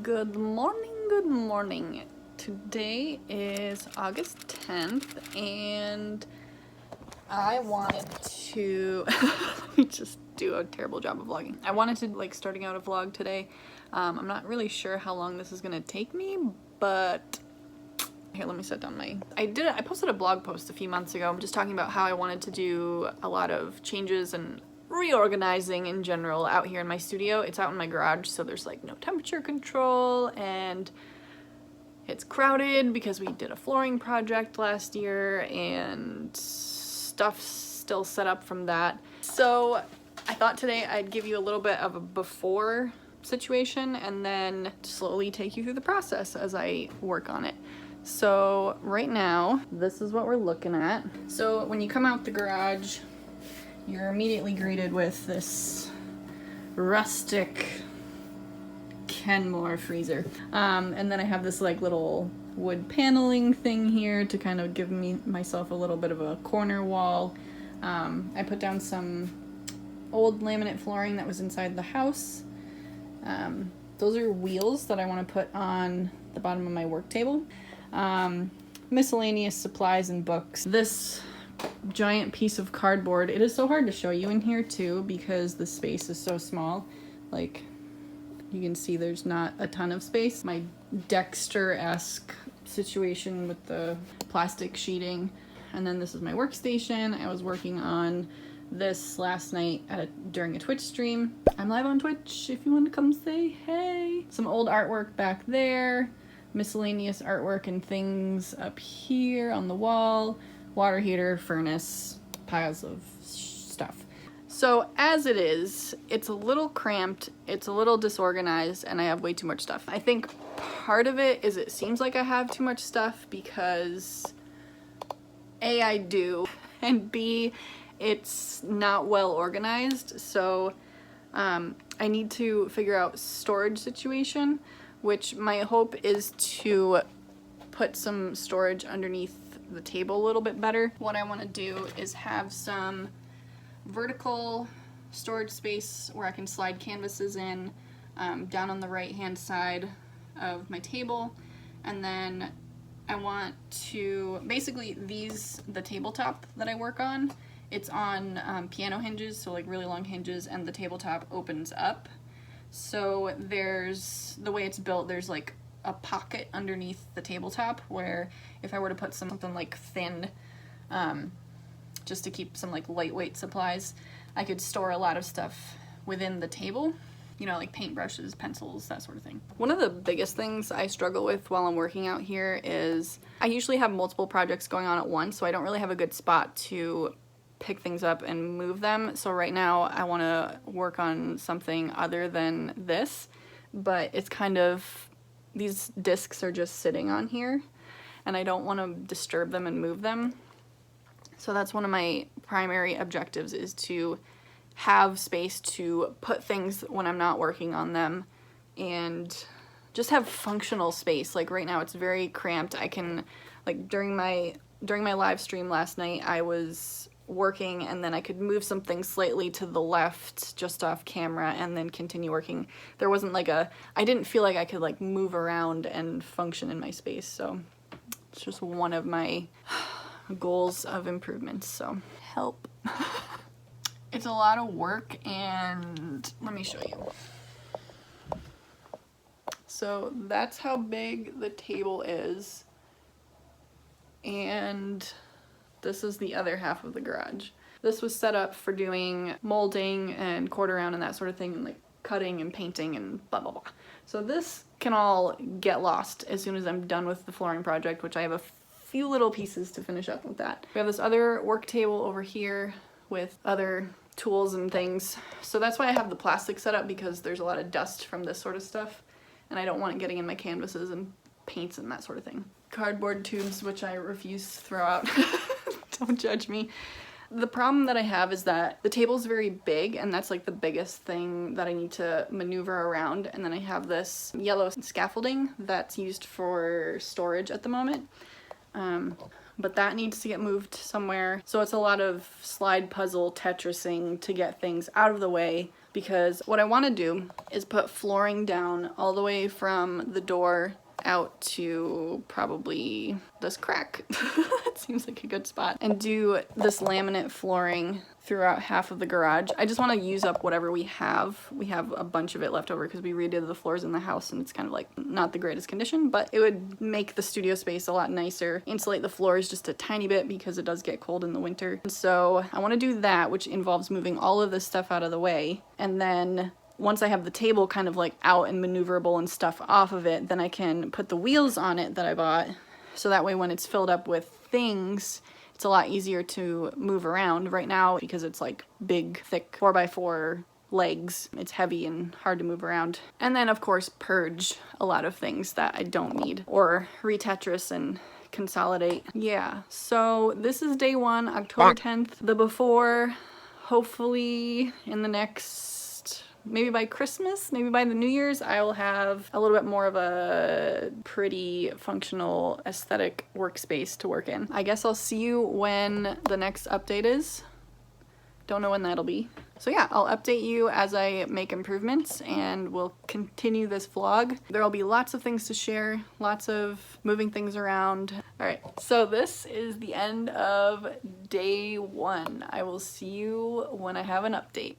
Good morning, good morning. Today is August 10th and I wanted to let me just do a terrible job of vlogging. I wanted to starting out a vlog today. I'm not really sure how long this is gonna take me, but here, let me set down my... I posted a blog post a few months ago. I'm just talking about how I wanted to do a lot of changes and reorganizing in general out here in my studio. It's out in my garage, so there's no temperature control and it's crowded because we did a flooring project last year and stuff's still set up from that. So I thought today I'd give you a little bit of a before situation and then slowly take you through the process as I work on it. So right now, this is what we're looking at. So when you come out the garage, you're immediately greeted with this rustic Kenmore freezer. And then I have this little wood paneling thing here to kind of give myself a little bit of a corner wall. I put down some old laminate flooring that was inside the house. Those are wheels that I want to put on the bottom of my work table. Miscellaneous supplies and books. This giant piece of cardboard, it is so hard to show you in here too because the space is so small. Like, you can see there's not a ton of space. My Dexter-esque situation with the plastic sheeting. And then this is my workstation. I was working on this last night during a Twitch stream. I'm live on Twitch if you want to come say hey. Some old artwork back there. Miscellaneous artwork and things up here on the wall. Water heater, furnace, piles of stuff. So as it is, it's a little cramped, it's a little disorganized, and I have way too much stuff. I think part of it is it seems like I have too much stuff because A, I do, and B, it's not well organized. So I need to figure out storage situation, which my hope is to put some storage underneath the table a little bit better. What I want to do is have some vertical storage space where I can slide canvases in down on the right hand side of my table, and then I want to basically the tabletop that I work on, it's on piano hinges, so really long hinges, and the tabletop opens up. So there's, the way it's built, there's a pocket underneath the tabletop where if I were to put something thin, just to keep some lightweight supplies, I could store a lot of stuff within the table, like paintbrushes, pencils, that sort of thing. One of the biggest things I struggle with while I'm working out here is I usually have multiple projects going on at once, so I don't really have a good spot to pick things up and move them. So right now I want to work on something other than this, but it's kind of, these discs are just sitting on here and I don't want to disturb them and move them. So that's one of my primary objectives, is to have space to put things when I'm not working on them and just have functional space. Right now it's very cramped. I can, during my live stream last night, I was working and then I could move something slightly to the left just off camera and then continue working. There wasn't I didn't feel like I could move around and function in my space. So it's just one of my goals of improvements, so help. It's a lot of work, and let me show you. So that's how big the table is, and this is the other half of the garage. This was set up for doing molding and quarter round and that sort of thing, and cutting and painting and blah blah blah. So this can all get lost as soon as I'm done with the flooring project, which I have a few little pieces to finish up with that. We have this other work table over here with other tools and things. So that's why I have the plastic set up, because there's a lot of dust from this sort of stuff and I don't want it getting in my canvases and paints and that sort of thing. Cardboard tubes, which I refuse to throw out. Don't judge me. The problem that I have is that the table's very big, and that's the biggest thing that I need to maneuver around. And then I have this yellow scaffolding that's used for storage at the moment. But that needs to get moved somewhere. So it's a lot of slide puzzle Tetrising to get things out of the way because what I want to do is put flooring down all the way from the door out to probably this crack. It seems like a good spot. And do this laminate flooring throughout half of the garage. I just want to use up whatever we have. We have a bunch of it left over because we redid the floors in the house and it's kind of like not the greatest condition, but it would make the studio space a lot nicer. Insulate the floors just a tiny bit because it does get cold in the winter. And so I want to do that, which involves moving all of this stuff out of the way. And then once I have the table kind of like out and maneuverable and stuff off of it, then I can put the wheels on it that I bought. So that way when it's filled up with things, it's a lot easier to move around. Right now, because it's like big, thick 4x4 legs, it's heavy and hard to move around. And then of course, purge a lot of things that I don't need, or re-Tetris and consolidate. Yeah, so this is day 1, October 10th. The before, hopefully in the next, maybe by Christmas, maybe by the New Year's, I will have a little bit more of a pretty functional aesthetic workspace to work in. I guess I'll see you when the next update is. Don't know when that'll be. So yeah, I'll update you as I make improvements and we'll continue this vlog. There'll be lots of things to share, lots of moving things around. All right, so this is the end of day 1. I will see you when I have an update.